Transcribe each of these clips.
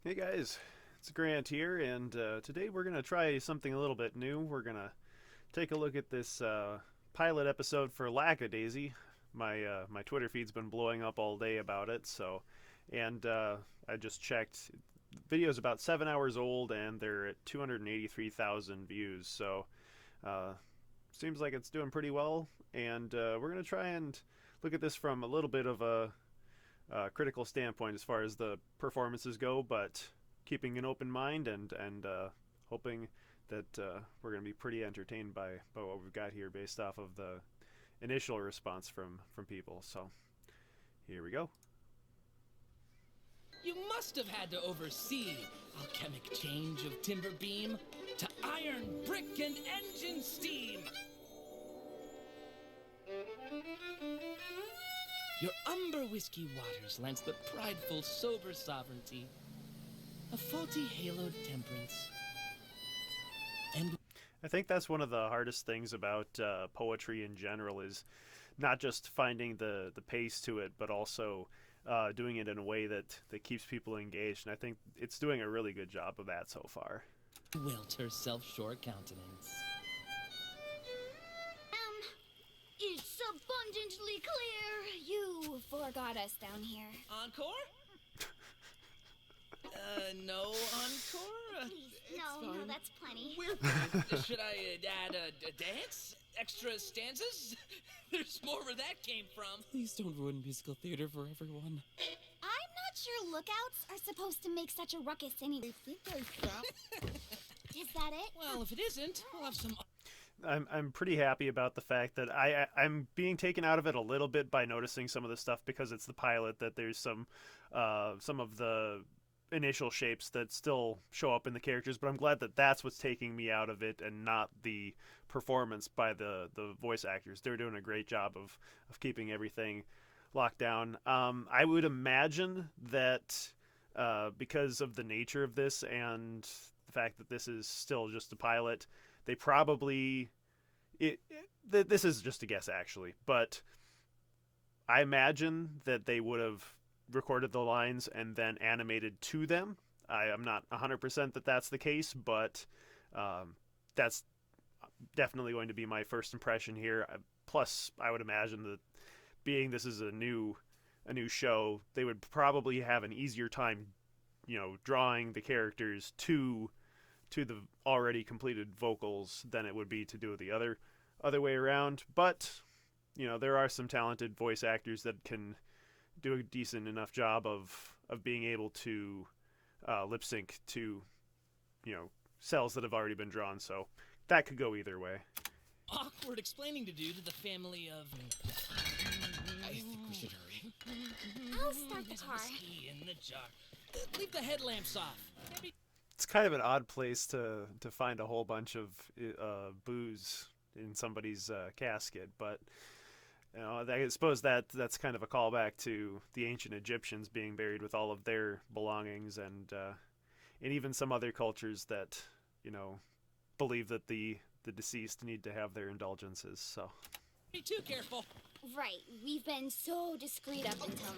Hey guys, it's Grant here, and today we're going to try something a little bit new. We're going to take a look at this pilot episode for Lackadaisy. My Twitter feed's been blowing up all day about it, so and I just checked. The video's about 7 hours old, and they're at 283,000 views. So uh, seems like it's doing pretty well, and we're going to try and look at this from a little bit of a critical standpoint as far as the performances go, but keeping an open mind and hoping that we're going to be pretty entertained by what we've got here based off of the initial response from people. So here we go. You must have had to oversee alchemic change of timber beam to iron, brick, and engine steam. Your umber whiskey waters lends the prideful, sober sovereignty, a faulty haloed temperance, and I think that's one of the hardest things about poetry in general is not just finding the pace to it, but also doing it in a way that keeps people engaged. And I think it's doing a really good job of that so far. wilt her self-sure countenance. It's abundantly clear you forgot us down here. Encore? No encore? Please, no, that's plenty. Should I add a dance? Extra stanzas? There's more where that came from. Please don't ruin musical theater for everyone. I'm not sure lookouts are supposed to make such a ruckus anyway. Is that it? Well, if it isn't, we'll have some... I'm pretty happy about the fact that I'm being taken out of it a little bit by noticing some of the stuff because it's the pilot, that there's some of the initial shapes that still show up in the characters, but I'm glad that that's what's taking me out of it and not the performance by the voice actors. They're doing a great job of keeping everything locked down. I would imagine that because of the nature of this and the fact that this is still just a pilot, they probably this is just a guess actually, but I imagine that they would have recorded the lines and then animated to them. I am not 100% that that's the case, but that's definitely going to be my first impression here. Plus, I would imagine that being this is a new show, they would probably have an easier time, drawing the characters to the already completed vocals than it would be to do it the other way around. But there are some talented voice actors that can do a decent enough job of being able to lip sync to cells that have already been drawn, so that could go either way. Awkward explaining to do to the family of... I think we should hurry. I'll start the There's car. whiskey in the jar. Leave the headlamps off. Maybe... It's kind of an odd place to find a whole bunch of booze in somebody's casket, but I suppose that's kind of a callback to the ancient Egyptians being buried with all of their belongings, and even some other cultures that believe that the deceased need to have their indulgences. So Be too careful. Right, we've been so discreet up until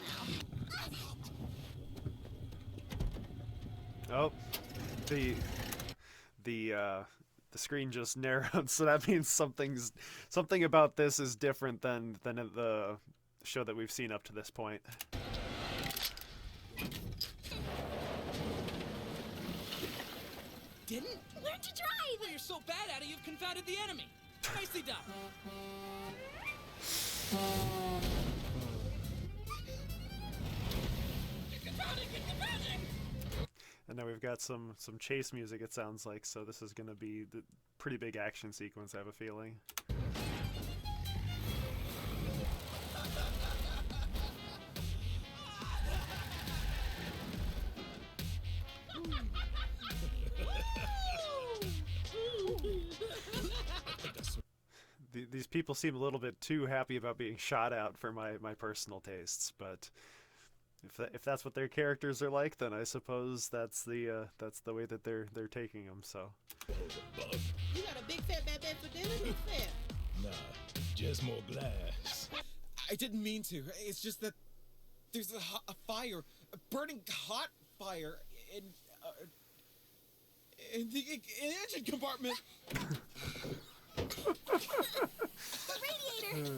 now. oh, the screen just narrowed, so that means something about this is different than the show that we've seen up to this point. Didn't? Learn to drive! Well, you're so bad at it, you've confounded the enemy. Nicely done. You're confounding! And now we've got some chase music, it sounds like, so this is going to be the pretty big action sequence, I have a feeling. These people seem a little bit too happy about being shot out for my personal tastes, but if that's what their characters are like, then I suppose that's the way that they're taking them. So You got a big fat bad bad for dinner? What's that? Nah, just more glass. I didn't mean to. It's just that there's a fire, a burning hot fire in the engine compartment. The radiator!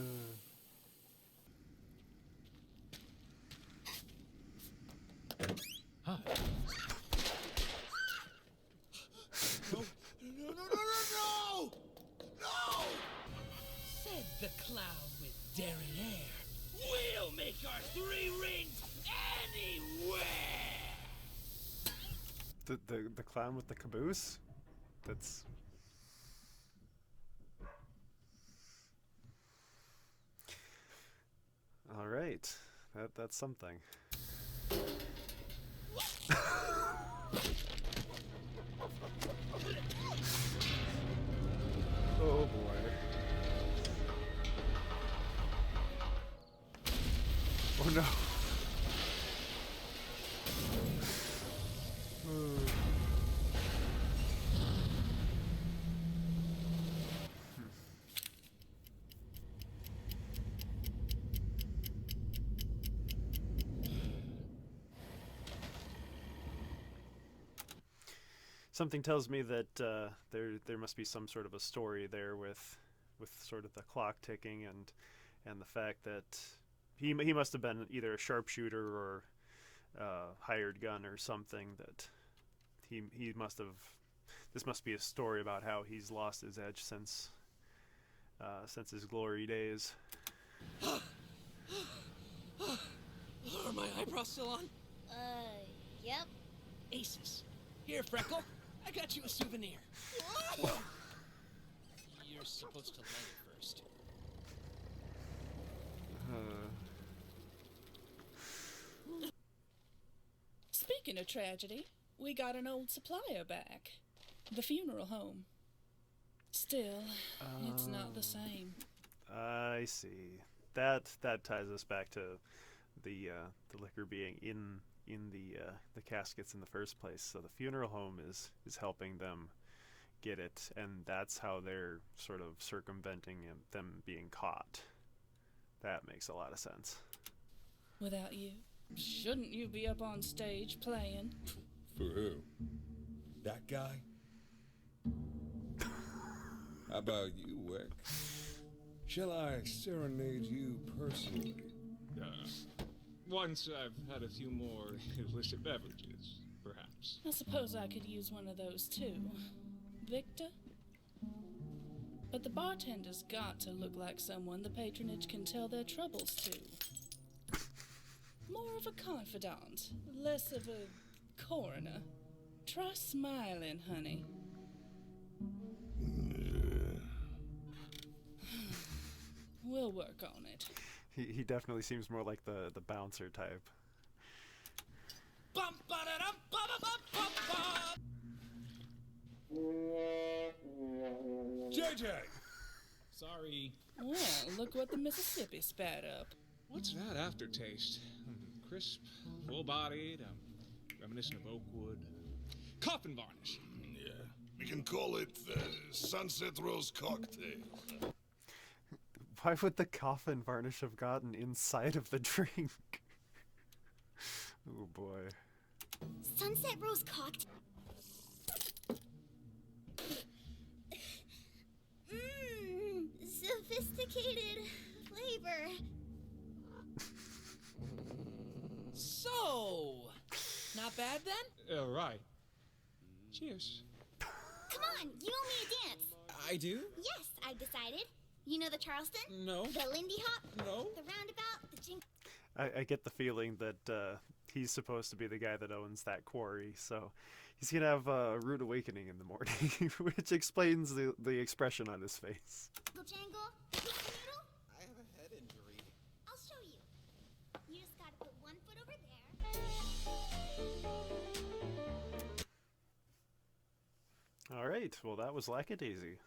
Hi. No! No! Said the clown with daring air. We'll make our 3 rings anywhere! The clown with the caboose? That's... All right. That's something. Oh boy. Oh no. Something tells me that there must be some sort of a story there with sort of the clock ticking and the fact that he must have been either a sharpshooter or hired gun or something, that he must have, this must be a story about how he's lost his edge since his glory days. Are my eyebrows still on? Yep. Aces. Here, Freckle. I got you a souvenir. You're supposed to light it first. Speaking of tragedy, we got an old supplier back. The funeral home. Still, it's not the same. I see. That ties us back to the liquor being in the caskets in the first place. So the funeral home is helping them get it, and that's how they're sort of circumventing them being caught. That makes a lot of sense. Without you, shouldn't you be up on stage playing? For who? That guy? How about you, Wick? Shall I serenade you personally? Once I've had a few more illicit beverages, perhaps. I suppose I could use one of those too. Victor? But the bartender's got to look like someone the patronage can tell their troubles to. More of a confidant, less of a coroner. Try smiling, honey. We'll work on it. He definitely seems more like the bouncer type. Bum, ba-da-dum, ba-ba-bum, bum, bum. JJ! Sorry. Well, look what the Mississippi spat up. What's that aftertaste? Crisp, full-bodied, reminiscent of oak wood. Coffin varnish. Yeah, we can call it the Sunset Rose Cocktail. Why would the coffin varnish have gotten inside of the drink? Oh boy. Sunset Rose cocktail. Mmm, sophisticated flavor. So, not bad then? Right. Cheers. Come on, you owe me a dance. I do? Yes, I've decided. You know the Charleston? No. The Lindy Hop? No. The Roundabout? The Jink... I get the feeling that he's supposed to be the guy that owns that quarry, so he's gonna have a rude awakening in the morning, which explains the expression on his face. Jangle? Noodle? I have a head injury. I'll show you. You just gotta put one foot over there. All right, well that was Lackadaisy.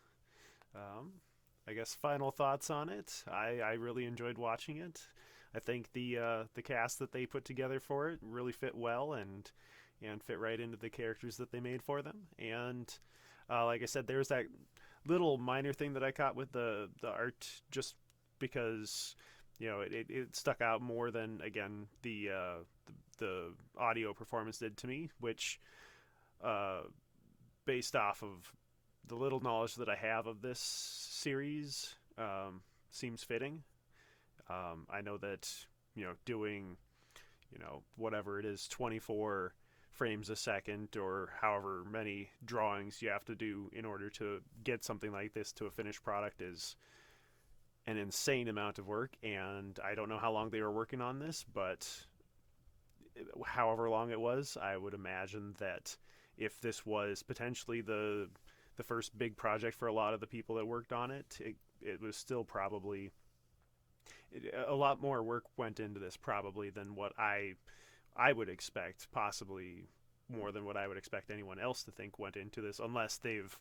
I guess final thoughts on it. I really enjoyed watching it. I think the cast that they put together for it really fit well and fit right into the characters that they made for them. And like I said, there's that little minor thing that I caught with the art, just because it stuck out more than, again, the the audio performance did to me, which, based off of the little knowledge that I have of this series, seems fitting. I know that, doing, whatever it is, 24 frames a second or however many drawings you have to do in order to get something like this to a finished product is an insane amount of work. And I don't know how long they were working on this, but however long it was, I would imagine that if this was potentially the first big project for a lot of the people that worked on it, it was still probably a lot more work went into this probably than what I would expect, possibly more than what I would expect anyone else to think went into this, unless they've,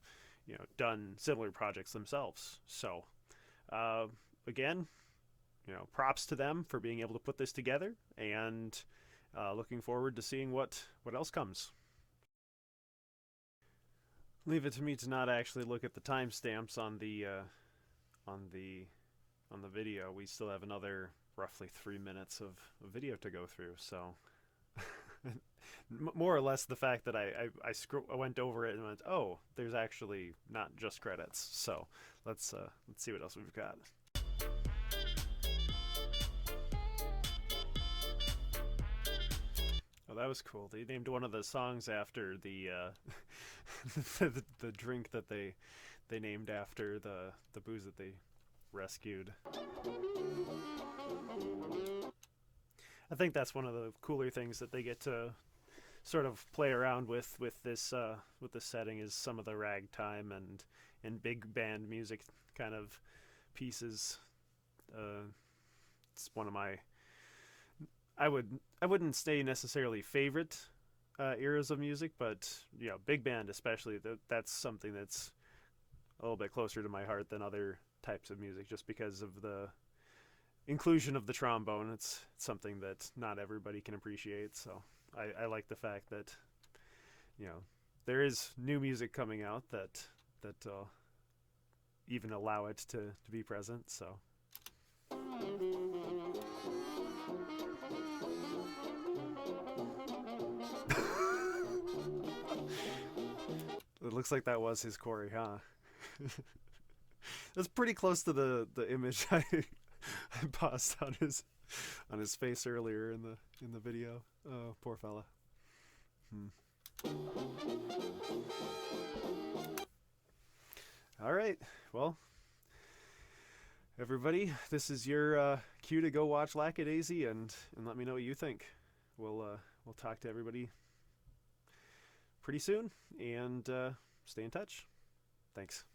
done similar projects themselves. So, again, props to them for being able to put this together, and looking forward to seeing what else comes. Leave it to me to not actually look at the timestamps on the video. We still have another roughly 3 minutes of video to go through, so more or less the fact that I went over it and went, oh, there's actually not just credits. So let's see what else we've got. Oh, that was cool. They named one of the songs after the the drink that they named after the booze that they rescued. I think that's one of the cooler things that they get to sort of play around with this setting, is some of the ragtime and big band music kind of pieces. It's one of my, I wouldn't say necessarily favorite eras of music, but big band especially, that's something that's a little bit closer to my heart than other types of music, just because of the inclusion of the trombone. It's something that not everybody can appreciate, so I like the fact that there is new music coming out that even allow it to be present. So it looks like that was his Corey, huh? That's pretty close to the image I paused on his face earlier in the video. Oh, poor fella. All right. Well, everybody, this is your cue to go watch Lackadaisy and let me know what you think. We'll talk to everybody pretty soon, and stay in touch. Thanks.